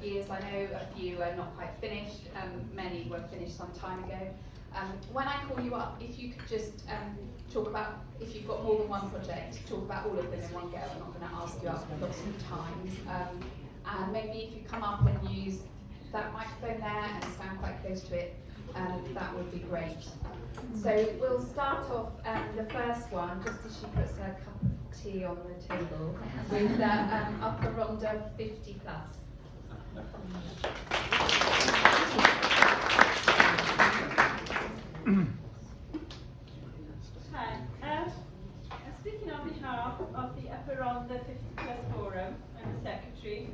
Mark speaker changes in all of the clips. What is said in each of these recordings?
Speaker 1: of years. I know a few are not quite finished, many were finished some time ago. When I call you up, if you could just talk about, if you've got more than one project, talk about all of them in one go. I'm not going to ask you up lots of times. And maybe if you come up and use that microphone there and stand quite close to it, that would be great. So we'll start off the first one, just as she puts her cup of tea on the table, with Upper Rhondda 50 plus.
Speaker 2: Hi, I'm speaking on behalf of the Upper Rhondda 50 Plus Forum. I'm the secretary,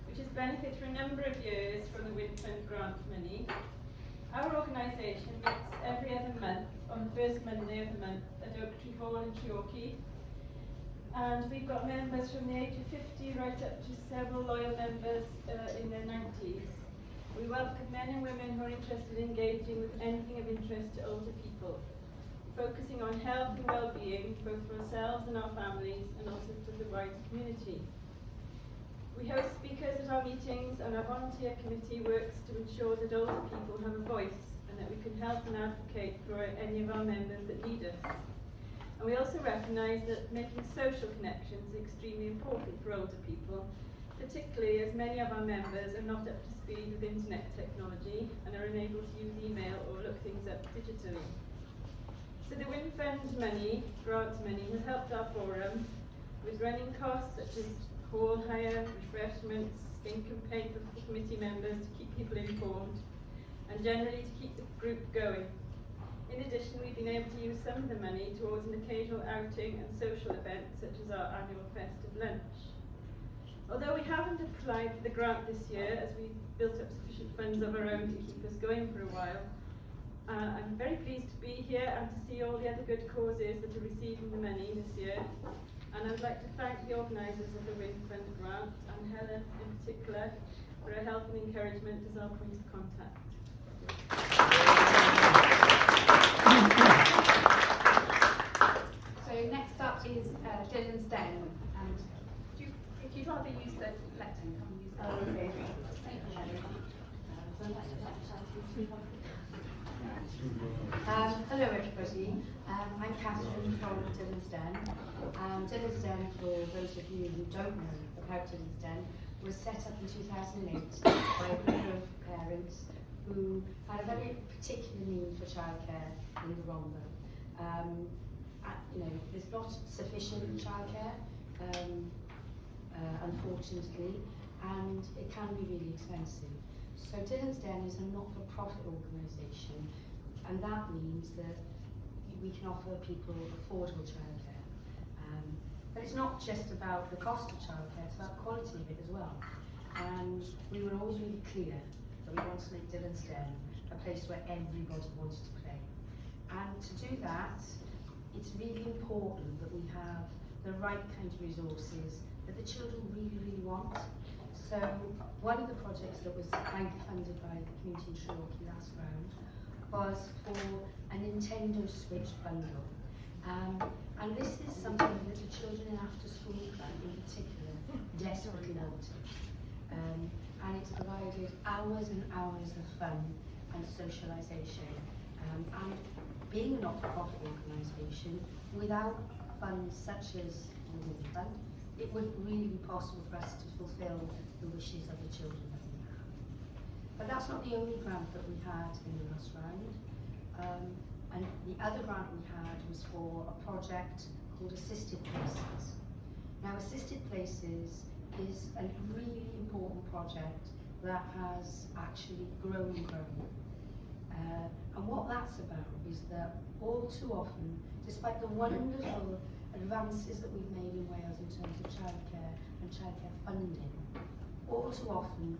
Speaker 2: which has benefited for a number of years from the Wind Fund grant money. Our organisation meets every other month on the first Monday of the month at Oak Tree Hall in Treorchy. And we've got members from the age of 50 right up to several loyal members in their 90s. We welcome men and women who are interested in engaging with anything of interest to older people, focusing on health and well-being, both for ourselves and our families, and also for the wider community. We host speakers at our meetings, and our volunteer committee works to ensure that older people have a voice and that we can help and advocate for any of our members that need us. And we also recognise that making social connections is extremely important for older people, particularly as many of our members are not up to speed with internet technology and are unable to use email or look things up digitally. So the Wind Fund money, grant money, has helped our forum with running costs such as hall hire, refreshments, ink and paper for the committee members to keep people informed, and generally to keep the group going. In addition, we've been able to use some of the money towards an occasional outing and social events such as our annual festive lunch. Although we haven't applied for the grant this year, as we've built up sufficient funds of our own to keep us going for a while, I'm very pleased to be here and to see all the other good causes that are receiving the money this year. And I would like to thank the organisers of the Wind Fund grant, and Helen in particular, for her help and encouragement as our point of contact.
Speaker 1: So next up is Dylan's Den, and if you'd rather use the lectern, come and use that.
Speaker 3: Oh, okay.
Speaker 1: Thank you, Helen.
Speaker 3: Hello everybody, I'm Catherine from Dylan's Den. Dylan's Den, for those of you who don't know about Dylan's Den, was set up in 2008 by a group of parents who had a very particular need for childcare in the Rhondda. There's not sufficient childcare, unfortunately, and it can be really expensive. So Dylan's Den is a not-for-profit organisation, and that means that we can offer people affordable childcare. But it's not just about the cost of childcare, it's about the quality of it as well. And we were always really clear that we want to make Dylan's Den a place where everybody wants to play. And to do that, it's really important that we have the right kind of resources that the children really, really want. So one of the projects that was kindly funded by the community in Treorchy last round was for a Nintendo Switch bundle. And this is something that the children in after-school club in particular desperately wanted. And it's provided hours and hours of fun and socialisation. And being a not-for-profit organisation, without funds such as the Wind Fund, it wouldn't really be possible for us to fulfil the wishes of the children that we have. But that's not the only grant that we had in the last round. And the other grant we had was for a project called Assisted Places. Now, Assisted Places is a really important project that has actually grown and grown. And what that's about is that all too often, despite the wonderful advances that we've made in Wales in terms of childcare and childcare funding, all too often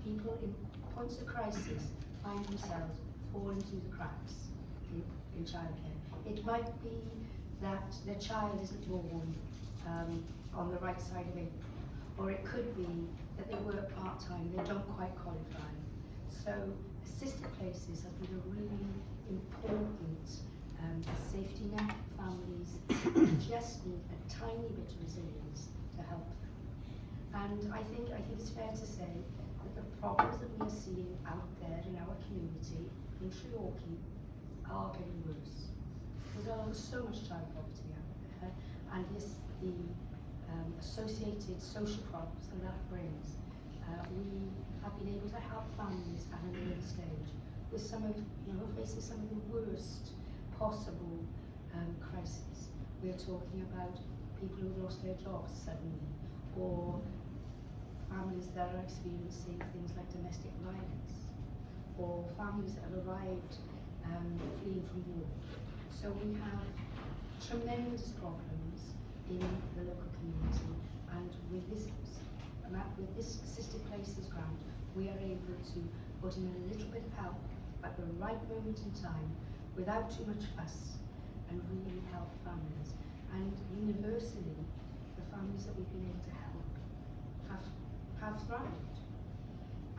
Speaker 3: people in points of crisis find themselves falling through the cracks in childcare. It might be that their child isn't born on the right side of April, or it could be that they work part-time, they don't quite qualify. So Assisted Places has been a really important safety net for families who just need a tiny bit of resilience to help them. And I think it's fair to say out there in our community, in Treorchy, are getting worse. There's so much child poverty out there, and this, the associated social problems that brings. We have been able to help families at an early stage with some of, facing some of the worst possible crises. We are talking about people who've lost their jobs suddenly, or families that are experiencing things like domestic violence, or families that have arrived fleeing from war. So we have tremendous problems in the local community, and with this Assisted Places grant, we are able to put in a little bit of help at the right moment in time, without too much fuss, and really help families. And universally, the families that we've been able to help have thrived.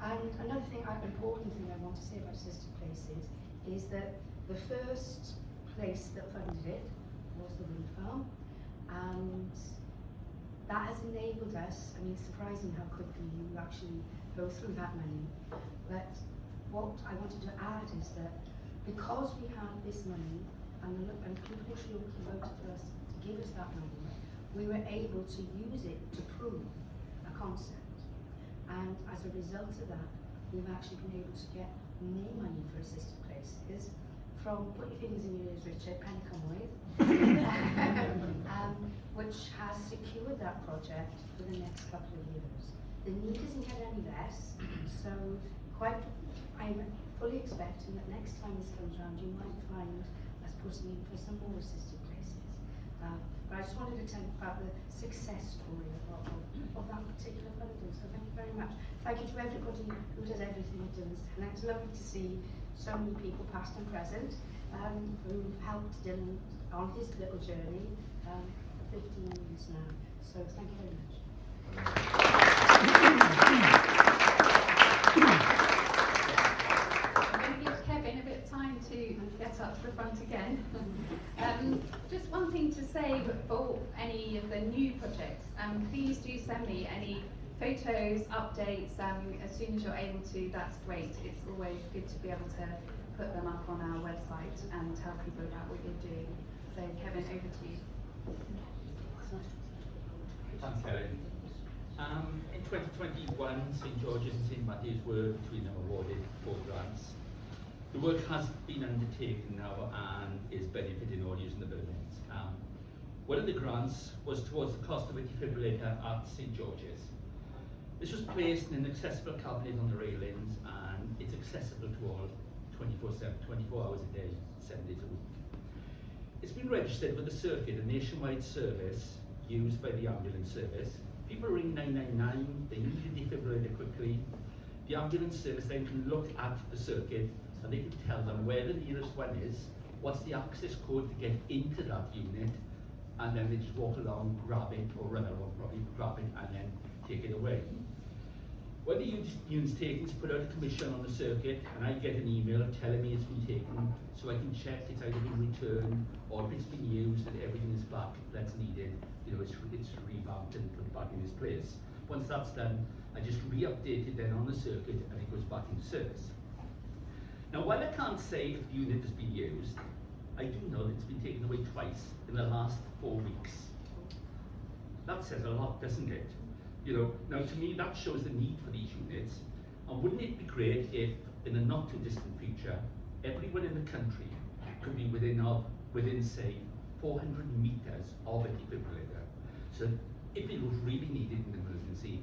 Speaker 3: And another thing, an important thing I want to say about Assisted Places is that the first place that funded it was the wind farm, and that has enabled us. I mean, it's surprising how quickly you actually go through that money. But what I wanted to add is that because we had this money, and people who voted for us to give us that money, we were able to use it to prove a concept. And as a result of that, we've actually been able to get more money for Assisted Places from, put your fingers in your ears, Richard, Penny Conway, which has secured that project for the next couple of years. The need isn't getting any less, so I'm fully expecting that next time this comes around, you might find us putting in for some more Assisted Places. But I just wanted to tell you about the success story of that particular funding, so thank you very much. Thank you to everybody who does everything it does, and it's lovely to see so many people, past and present, who've helped Dylan on his little journey for 15 years now. So thank you very much.
Speaker 1: I'm going to give Kevin a bit of time to get up to the front again. Just one thing to say for any of the new projects, please do send me any photos, updates, as soon as you're able to. That's great. It's always good to be able to put them up on our website and tell people about what you're doing. So Kevin, over to you.
Speaker 4: Thanks, Helen. In 2021, St George's and St Matthew's were between them awarded 4 grants. The work has been undertaken now and is benefiting all using the buildings. One of the grants was towards the cost of a defibrillator at St George's. This was placed in an accessible cabinet on the railings, and it's accessible to all 24/7, 24 hours a day, 7 days a week. It's been registered with the circuit, a nationwide service used by the ambulance service. People ring 999, they need a defibrillator quickly. The ambulance service then can look at the circuit and they can tell them where the nearest one is, what's the access code to get into that unit, and then they just walk along, grab it, or run along, probably grab it and then take it away. When the unit's taken, it's put out a commission on the circuit, and I get an email telling me it's been taken, so I can check it's either been returned or if it's been used and everything is back that's needed. It's revamped and put back in its place. Once that's done, I just re-update it then on the circuit, and it goes back into service. Now, while I can't say if the unit has been used, I do know that it's been taken away twice in the last 4 weeks. That says a lot, doesn't it? Now to me that shows the need for these units, and wouldn't it be great if, in the not too distant future, everyone in the country could be within say 400 meters of a defibrillator, so if it was really needed in an emergency,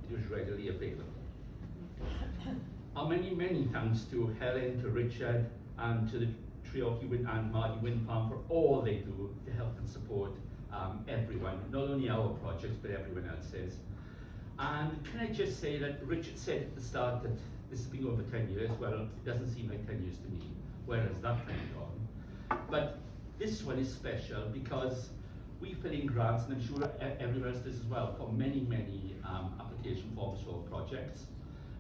Speaker 4: it was readily available. Many thanks to Helen, to Richard, and to the Treorchy and Mardy Wind Farm for all they do to help and support everyone, not only our projects but everyone else's. And can I just say that Richard said at the start that this has been over 10 years. Well, it doesn't seem like 10 years to me, whereas that time gone. But this one is special because we fill in grants, and I'm sure everyone else does as well, for many application forms for projects.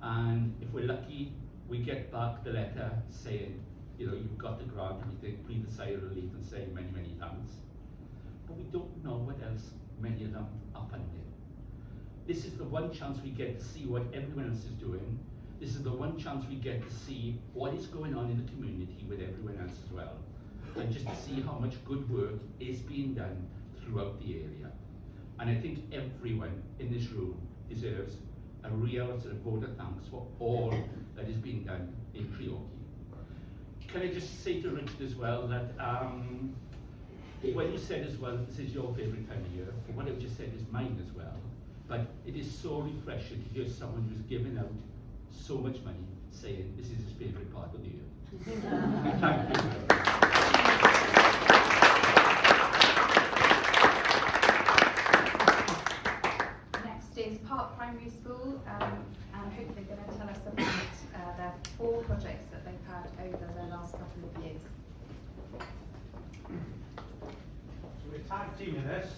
Speaker 4: And if we're lucky, we get back the letter saying, you've got the grant, and we think, breathe a sigh of relief and say many thanks. But we don't know what else many of them are funding. This is the one chance we get to see what everyone else is doing, This is the one chance we get to see what is going on in the community with everyone else as well, and just to see how much good work is being done throughout the area. And I think everyone in this room deserves a real sort of vote of thanks for all that is being done in Treorchy. Can I just say to Richard as well that when you said as well, this is your favourite time of year, what I've just said is mine as well, but it is so refreshing to hear someone who's given out so much money saying this is his favourite part of the year. Thank you.
Speaker 1: Next is Park Primary School, and hopefully they're going to tell us about their 4 projects that they've had over the last couple of years.
Speaker 5: So we're tag teaming this.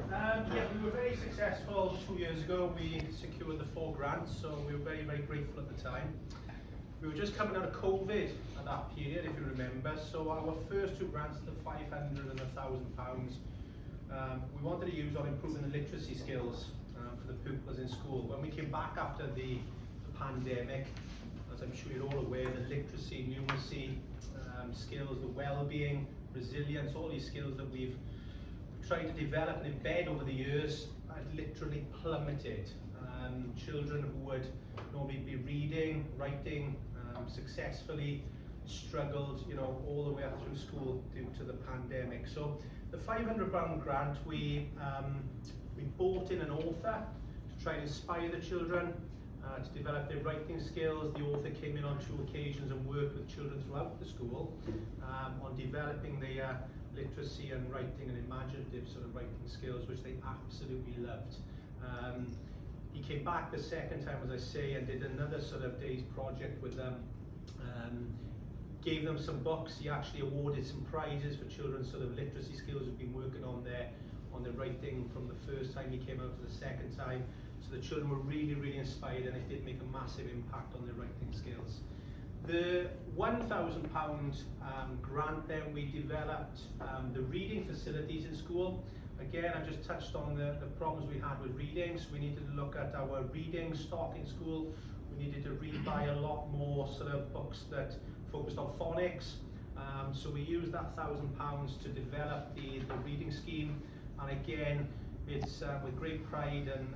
Speaker 5: Yeah, we were very successful 2 years ago. We secured the 4 grants, so we were very, very grateful at the time. We were just coming out of COVID at that period, if you remember. So our first 2 grants, the £500 and £1,000, we wanted to use on improving the literacy skills for the pupils in school. When we came back after the pandemic, as I'm sure you're all aware, the literacy, numeracy skills, the well-being, resilience, all these skills that we've tried to develop and embed over the years had literally plummeted. Children who would normally be reading, writing successfully struggled, all the way up through school due to the pandemic. So the £500 grant, we brought in an author to try and inspire the children to develop their writing skills. The author came in on 2 occasions and worked with children throughout the school on developing their literacy and writing and imaginative sort of writing skills, which they absolutely loved. He came back the second time, as I say, and did another sort of day's project with them. Gave them some books. He actually awarded some prizes for children's sort of literacy skills who've been working on their writing from the first time he came out to the second time. So the children were really, really inspired, and it did make a massive impact on their writing skills. The £1,000 grant, then we developed the reading facilities in school. Again, I just touched on the problems we had with reading, so we needed to look at our reading stock in school. We needed to rebuy a lot more sort of books that focused on phonics. So we used that £1,000 to develop the reading scheme, and again, it's with great pride and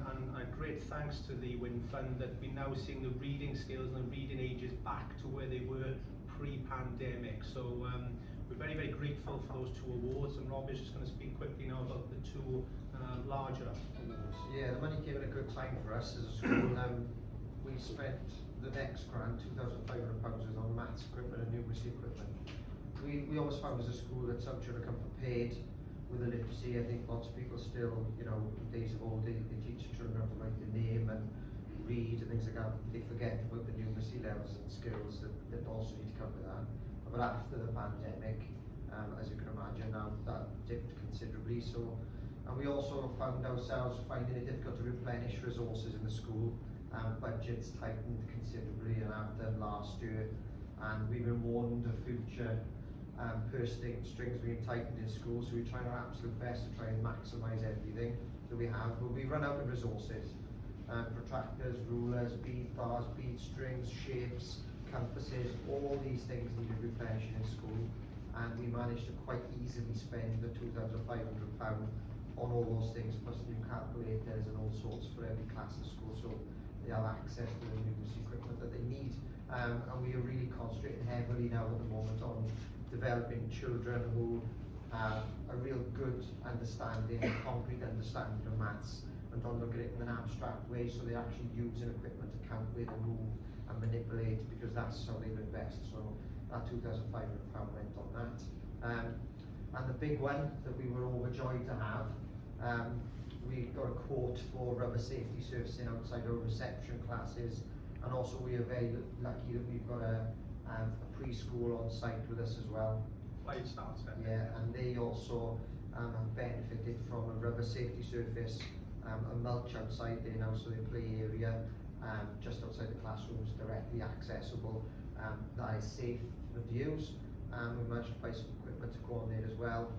Speaker 5: great thanks to the Win Fund that we're now seeing the reading skills and the reading ages back to where they were pre-pandemic. So we're very, very grateful for those 2 awards, and Rob is just going to speak quickly now about the 2 larger awards.
Speaker 6: Yeah, the money came at a good time for us as a school. We spent the next grant, £2,500, was on maths equipment and numeracy equipment. We always found as a school that some children come prepared with the literacy. I think lots of people still, in days of old, they teach children how to write their name and read and things like that. They forget about the numeracy levels and skills that also need to come with that. But after the pandemic, as you can imagine, now that dipped considerably. So, and we also found ourselves finding it difficult to replenish resources in the school. Budgets tightened considerably, and after last year, and we've been warned of future purse strings being tightened in schools, so we're trying our absolute best to try and maximise everything that we have, but we run out of resources. Protractors, rulers, bead bars, bead strings, shapes, compasses, all these things needed replenishing in school, and we managed to quite easily spend the £2,500 on all those things, plus new calculators and all sorts for every class in school, so they have access to the numeracy equipment that they need. And we are really concentrating heavily now at the moment on developing children who have a real good understanding, a concrete understanding of maths, and don't look at it in an abstract way, so they actually use an equipment to count with and move and manipulate, because that's how they learn best. So that £2,500 went on that. And the big one that we were overjoyed to have, we got a quote for rubber safety surfacing outside our reception classes, and also we are very lucky that we've got a preschool on site with us as well.
Speaker 5: Flight starts.
Speaker 6: Yeah, and they also have benefited from a rubber safety surface, a mulch outside there now, so their play area just outside the classrooms, directly accessible. That is safe for the use. We've managed to buy some equipment to go on there as well,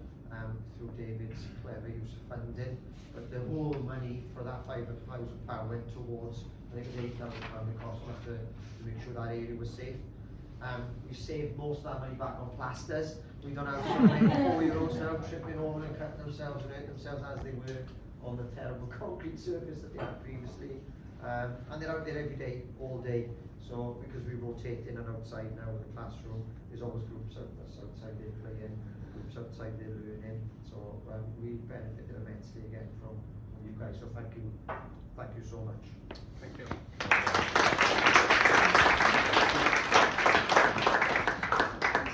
Speaker 6: through David's clever use of funding. But the whole money for that £500,000 went towards think it was £8,000 it cost us to make sure that area was safe. We saved most of that money back on plasters. We don't have so many 4-year-olds now tripping over and cutting themselves and hurting themselves as they were on the terrible concrete surface that they had previously. And they're out there every day, all day. So because we rotate in and outside now in the classroom, there's always groups outside there playing, groups outside there learning. So we benefited immensely again from you guys. So thank you so much.
Speaker 5: Thank you.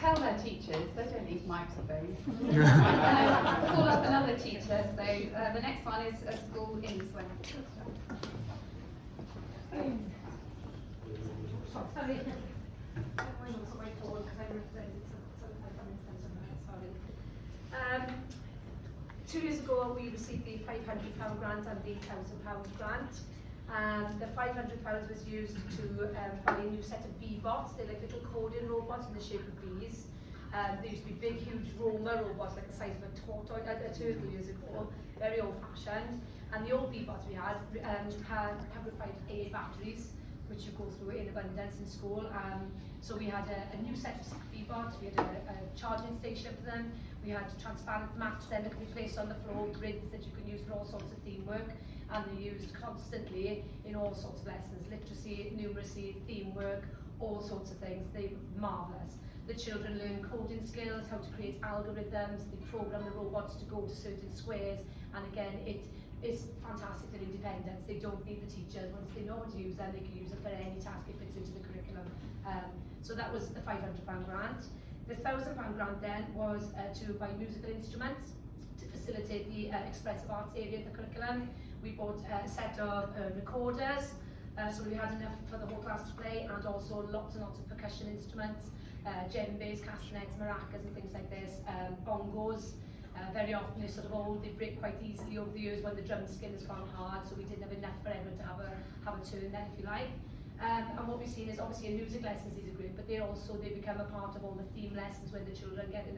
Speaker 1: Tell their teachers, they don't need microphones. Call up another teacher. So the next one is a school in Swin.
Speaker 7: Sorry. I'm not quite forward because I represented sorry. 2 years ago we received the £500 grant and the £1,000 grant. The £500 was used to buy a new set of bee bots. They're like little coding robots in the shape of bees. There used to be big, huge roamer robots like the size of a turtle years ago, very old-fashioned. And the old bee bots we had required AA batteries, which you go through in abundance in school. So we had a new set of 6 bee bots. We had a charging station for them. We had transparent mats then that could be placed on the floor, grids that you can use for all sorts of theme work. And they're used constantly in all sorts of lessons, literacy, numeracy, theme work, all sorts of things. They're marvellous. The children learn coding skills, how to create algorithms, they program the robots to go to certain squares, and again, it is fantastic for independence. They don't need the teachers. Once they know how to use them, they can use it for any task it fits into the curriculum. So that was the £500 grant. The £1,000 grant then was to buy musical instruments to facilitate the expressive arts area of the curriculum. We bought a set of recorders, so we had enough for the whole class to play, and also lots and lots of percussion instruments, djembes, castanets, maracas and things like this, bongos. Very often they're sort of old, they break quite easily over the years when the drum skin has gone hard, so we didn't have enough for everyone to have a turn then, if you like. And what we've seen is obviously in music lessons is a group, but they become a part of all the theme lessons when the children get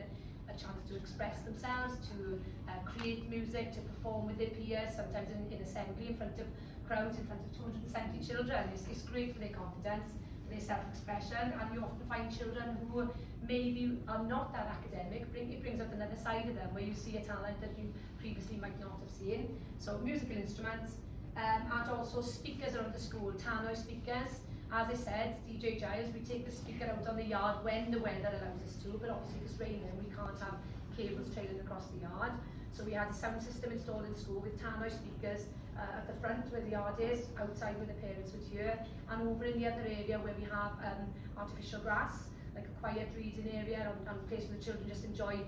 Speaker 7: a chance to express themselves, to create music, to perform with their peers, sometimes in assembly in front of crowds, in front of 270 children. It's great for their confidence, for their self-expression, and you often find children who maybe are not that academic. It brings out another side of them where you see a talent that you previously might not have seen. So musical instruments, and also speakers around the school, tannoy speakers. As I said, DJ Giles, we take the speaker out on the yard when the weather allows us to, but obviously if it's raining we can't have cables trailing across the yard. So we had a sound system installed in school with tannoy speakers at the front where the yard is, outside where the parents would hear, and over in the other area where we have artificial grass, like a quiet reading area and a place where the children just enjoy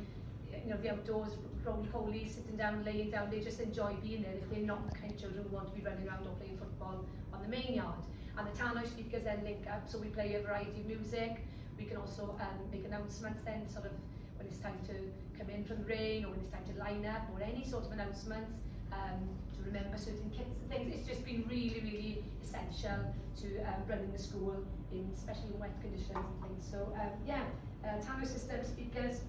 Speaker 7: the outdoors, roly-poly, sitting down, laying down, they just enjoy being there if they're not the kind of children who want to be running around or playing football on the main yard. And the tannoy speakers then link up, so we play a variety of music. We can also make announcements then, sort of when it's time to come in from the rain, or when it's time to line up, or any sort of announcements, to remember certain kits and things. It's just been really, really essential to running the school, especially in wet conditions and things. So tannoy system, speakers,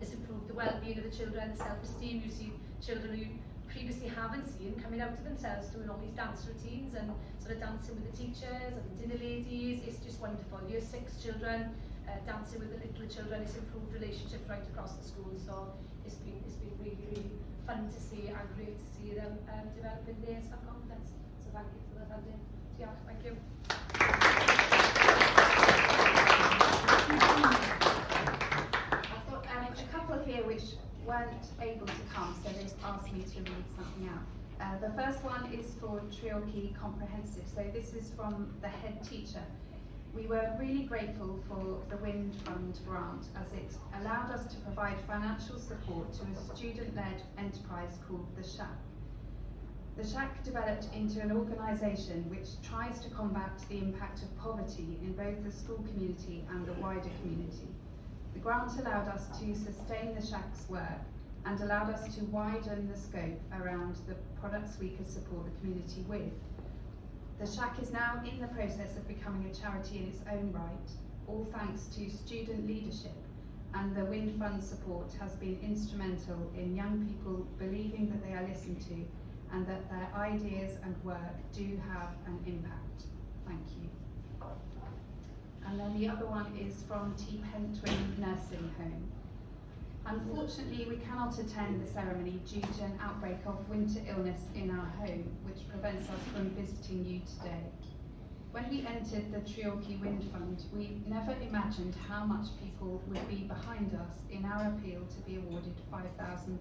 Speaker 7: has improved the well-being of the children, the self-esteem. You see children who previously haven't seen coming out to themselves, doing all these dance routines and sort of dancing with the teachers and the dinner ladies. It's just wonderful. Year 6 children dancing with the little children. It's improved relationships right across the school. So it's been really, really fun to see and great to see them developing their self-confidence. So thank you for that, Andy. Yeah, thank you.
Speaker 1: I've got a couple here which weren't able to come, so they just asked me to read something out. The first one is for Treorchy Comprehensive. So this is from the head teacher. We were really grateful for the Wind Fund grant, as it allowed us to provide financial support to a student-led enterprise called The Shack. The Shack developed into an organisation which tries to combat the impact of poverty in both the school community and the wider community. The grant allowed us to sustain the Shack's work and allowed us to widen the scope around the products we could support the community with. The Shack is now in the process of becoming a charity in its own right, all thanks to student leadership, and the Wind Fund support has been instrumental in young people believing that they are listened to
Speaker 8: and that their ideas and work do have an impact. Thank you. And then the other one is from T. Pentwyn Nursing Home. Unfortunately, we cannot attend the ceremony due to an outbreak of winter illness in our home, which prevents us from visiting you today. When we entered the Treorchy Wind Fund, we never imagined how much people would be behind us in our appeal to be awarded £5,000.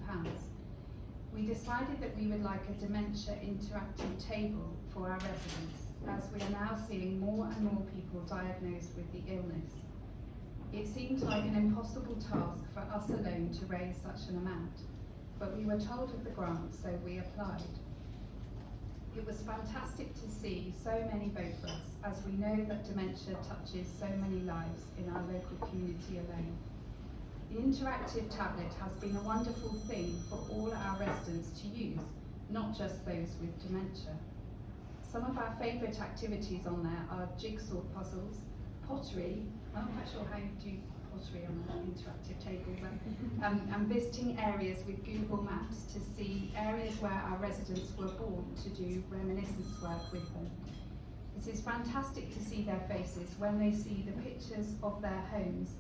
Speaker 8: We decided that we would like a dementia interactive table for our residents, as we are now seeing more and more people diagnosed with the illness. It seemed like an impossible task for us alone to raise such an amount, but we were told of the grant, so we applied. It was fantastic to see so many vote for us, as we know that dementia touches so many lives in our local community alone. The interactive tablet has been a wonderful thing for all our residents to use, not just those with dementia. Some of our favourite activities on there are jigsaw puzzles, pottery, I'm not quite sure how you do pottery on an interactive table, but, and visiting areas with Google Maps to see areas where our residents were born to do reminiscence work with them. It is fantastic to see their faces when they see the pictures of their homes,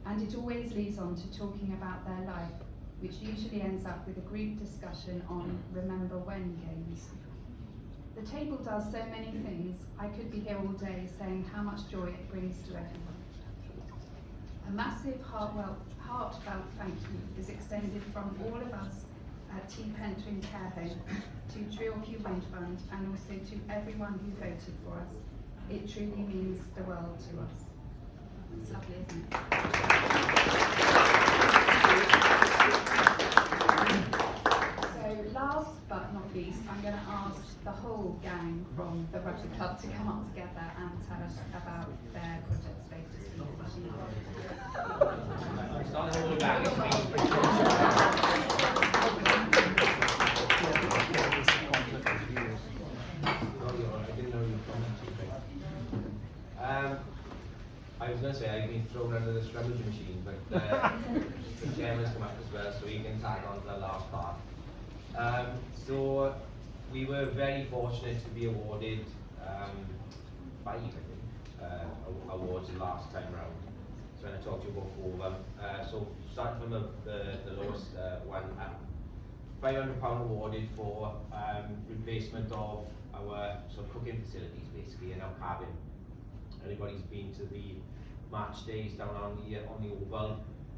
Speaker 8: and it always leads on to talking about their life, which usually ends up with a group discussion on Remember When games. The table does so many things, I could be here all day saying how much joy it brings to everyone. A massive heartfelt thank you is extended from all of us at T. Pentwyn Care Home to Treorchy Wind Fund, and also to everyone who voted for us. It truly means the world to us. It's lovely, isn't it? So last but not least, I'm going to ask the whole gang from the rugby club to come up together and tell us about their project status.
Speaker 9: It's not the whole gang, it's me. I was going to say I've been thrown under the scrubbage machine, but the chairman's come up as well, so he can tag on to the last part. So we were very fortunate to be awarded 5, I think, awards the last time round. So I'm going to talk to you about 4 of them. So starting from the lowest one, £500 awarded for replacement of our sort of cooking facilities, basically, in our cabin. Everybody's been to the match days down on the Oval.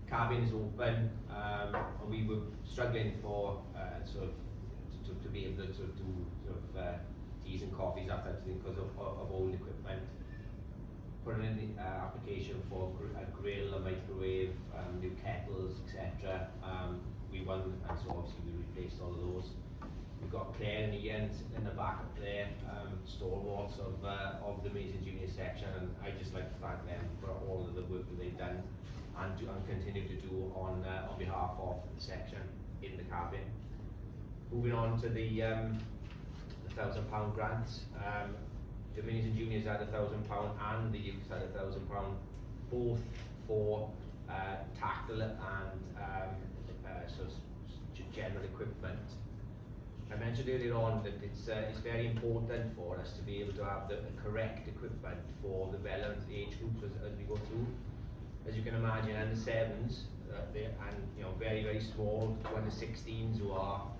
Speaker 9: Cabin is open, and we were struggling for sort of to be able to sort of do sort of teas and coffees, that type of thing, because of old equipment. Put in the application for a grill, a microwave, new kettles, etc. We won, and so obviously we replaced all of those. We've got Claire and Ian in the back up there, stalwarts of the Amazing Junior section, and I'd just like to thank them for all of the work that they've done and continue to do on behalf of the section in the cabin. Moving on to the £1,000 grants. The Minis and Juniors had £1,000 and the youth had £1,000, both for tactile and sort of general equipment. I mentioned earlier on that it's very important for us to be able to have the correct equipment for the relevant age groups as we go through. As you can imagine, under 7s and very, very small to under 16s who are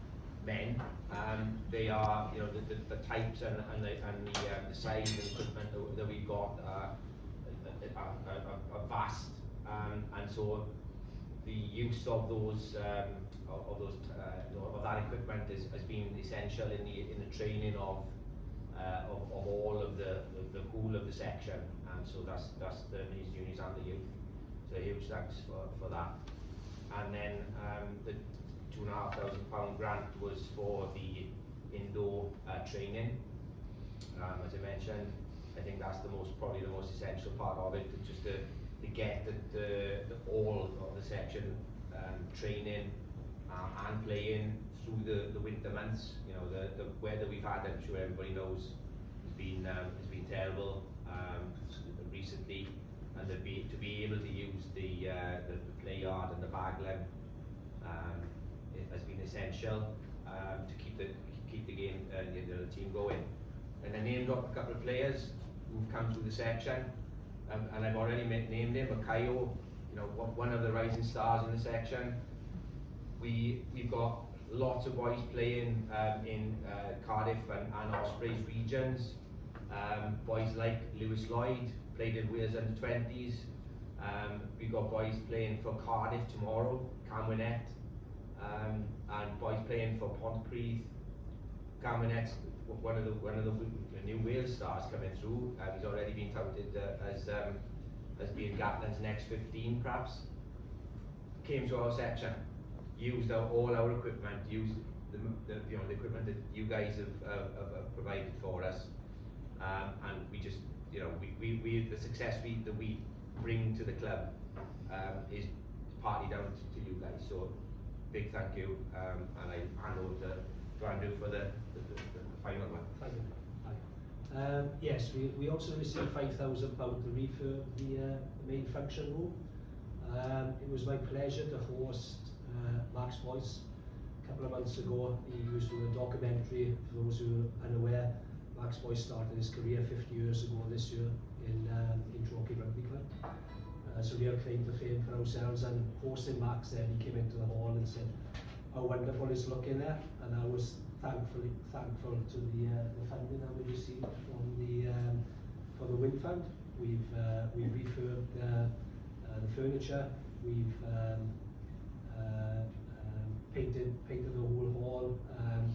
Speaker 9: men, they are, the types and the size of equipment that we've got are vast, and so the use of those of that equipment has been essential in the training of all of the whole of the section, and so that's the Minis, Juniors and the youth. So huge thanks for that. And then the £2,500 grant was for the indoor training. As I mentioned, I think that's probably the most essential part of it, just to get all of the section training and playing through the winter months. The weather we've had, I'm sure everybody knows, has been terrible recently, and to be able to use the play yard and the bagland, it has been essential to keep keep the game, the team going. And I named up a couple of players who've come through the section, and I've already named him, Makayo, you know, one of the rising stars in the section. We've got lots of boys playing in Cardiff and Ospreys regions. Boys like Lewis Lloyd played in Wales under-20s. We've got boys playing for Cardiff tomorrow, Cam Winnet, and boys playing for Pontypridd. Cam Winnet's one of the new Wales stars coming through. He's already been touted as being Gatland's next 15 perhaps. Came to our section, used all our equipment, used the equipment that you guys have provided for us, and we just, you know, we the success that we bring to the club is partly down to you guys. So big thank you, and I hand over to Andrew for the final one.
Speaker 10: Thank you. Yes, we also received £5,000 to refurb the main function room. It was my pleasure to host Max Boyce a couple of months ago. He was doing a documentary. For those who are unaware, Max Boyce started his career 50 years ago this year in Treorchy Rugby Club. So we are claim to fame for ourselves, and hosting Max there, he came into the hall and said how wonderful it's looking there, and I was thankful to the funding that we received from the Wind Fund. We've refurbed the furniture. We've painted the whole hall.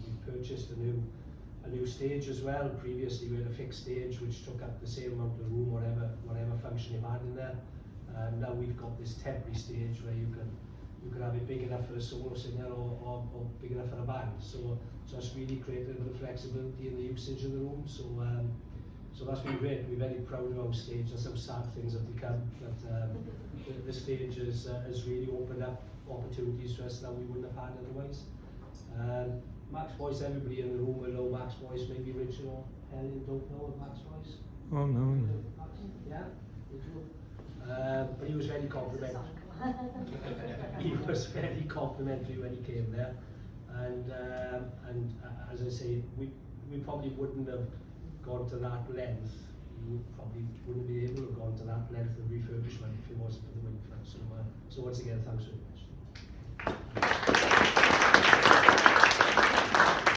Speaker 10: We've purchased a new stage as well. Previously we had a fixed stage which took up the same amount of room, whatever function you had in there. Now we've got this temporary stage where you can have it big enough for a solo singer or big enough for a band. So it's really created a bit of flexibility in the usage of the room. So that's been great. We're very proud of our stage. There's some sad things have become, but the stage has really opened up opportunities for us that we wouldn't have had otherwise. Max Boyce, everybody in the room will know Max Boyce. Maybe Richard or Helen don't know of Max Boyce.
Speaker 11: Oh no.
Speaker 10: Yeah, did you? But he was very complimentary. He was very complimentary when he came there, and as I say, we probably wouldn't have gone to that length. You probably wouldn't be able to have gone to that length of refurbishment if it wasn't for the Wind Fund. So once again, thanks very much.